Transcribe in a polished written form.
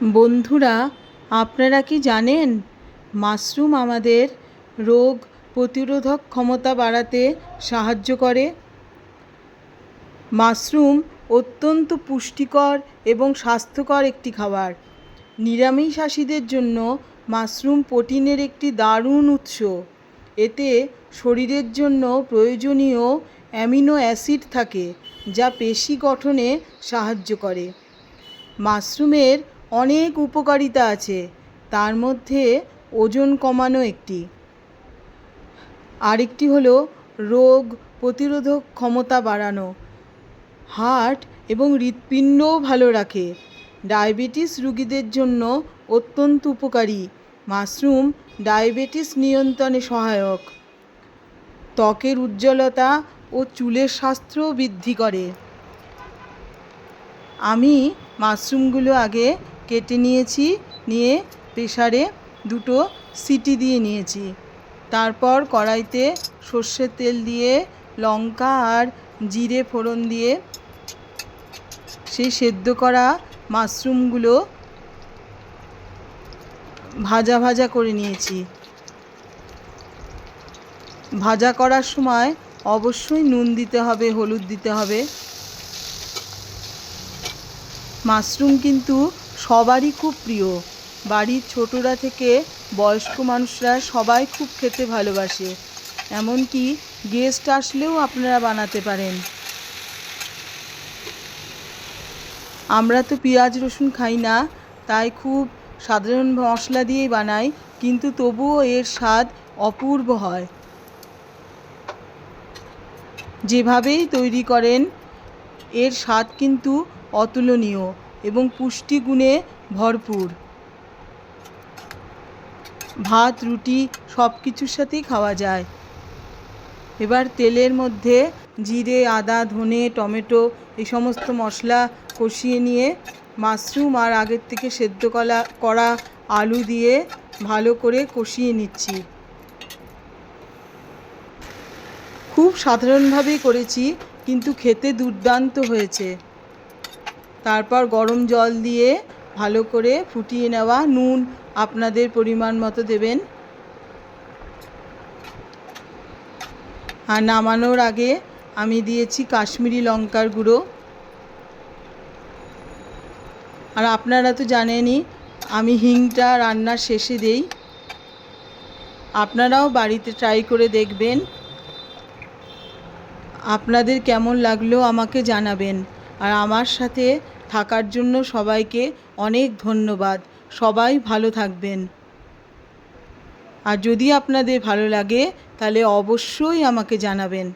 বন্ধুরা, আপনারা কি জানেন মাশরুম আমাদের রোগ প্রতিরোধক ক্ষমতা বাড়াতে সাহায্য করে? মাশরুম অত্যন্ত পুষ্টিকর এবং স্বাস্থ্যকর একটি খাবার। নিরামিষাশীদের জন্য মাশরুম প্রোটিনের একটি দারুণ উৎস। এতে শরীরের জন্য প্রয়োজনীয় অ্যামিনো অ্যাসিড থাকে, যা পেশি গঠনে সাহায্য করে। মাশরুমের অনেক উপকারিতা আছে, তার মধ্যে ওজন কমানো একটি। আরেকটি হলো রোগ প্রতিরোধক ক্ষমতা বাড়ানো, হার্ট এবং হৃৎপিণ্ডও ভালো রাখে। ডায়াবেটিস রোগীদের জন্য অত্যন্ত উপকারী। মাশরুম ডায়াবেটিস নিয়ন্ত্রণে সহায়ক। ত্বকের উজ্জ্বলতা ও চুলের স্বাস্থ্যও বৃদ্ধি করে। আমি মাশরুমগুলো আগে কেটে নিয়ে প্রেসারে 2টো সিটি দিয়ে নিয়েছি। তারপর কড়াইতে সর্ষের তেল দিয়ে লঙ্কা আর জিরে ফোড়ন দিয়ে সেই সেদ্ধ করা মাশরুমগুলো ভাজা ভাজা করে নিয়েছি। ভাজা করার সময় অবশ্যই নুন দিতে হবে, হলুদ দিতে হবে। মাশরুম কিন্তু সবারই খুব প্রিয়। বাড়ির ছোটরা থেকে বয়স্ক মানুষরা সবাই খুব খেতে ভালোবাসে। এমনকি গেস্ট আসলেও আপনারা বানাতে পারেন। আমরা তো পেঁয়াজ রসুন খাই না, তাই খুব সাধারণ মশলা দিয়েই বানাই, কিন্তু তবুও এর স্বাদ অপূর্ব হয়। যেভাবেই তৈরি করেন এর স্বাদ কিন্তু অতুলনীয় এবং পুষ্টিগুণে ভরপুর। ভাত, রুটি সব কিছুর সাথেই খাওয়া যায়। এবার তেলের মধ্যে জিরে, আদা, ধনে, টমেটো এই সমস্ত মশলা কষিয়ে নিয়ে মাশরুম আর আগের থেকে সেদ্ধ করা আলু দিয়ে ভালো করে কষিয়ে নিচ্ছি। খুব সাধারণভাবেই করেছি, কিন্তু খেতে দুর্দান্ত হয়েছে। তারপর গরম জল দিয়ে ভালো করে ফুটিয়ে নেওয়া, নুন আপনাদের পরিমাণ মতো দেবেন। আর নামানোর আগে আমি দিয়েছি কাশ্মীরি লঙ্কার গুঁড়ো। আর আপনারা তো জানেনই আমি হিংটা রান্নার শেষে দেই। আপনারাও বাড়িতে ট্রাই করে দেখবেন। আপনাদের কেমন লাগলো আমাকে জানাবেন। আর আমার সাথে থাকার জন্য সবাইকে অনেক ধন্যবাদ। সবাই ভালো থাকবেন। আর যদি আপনাদের ভালো লাগে তাহলে অবশ্যই আমাকে জানাবেন।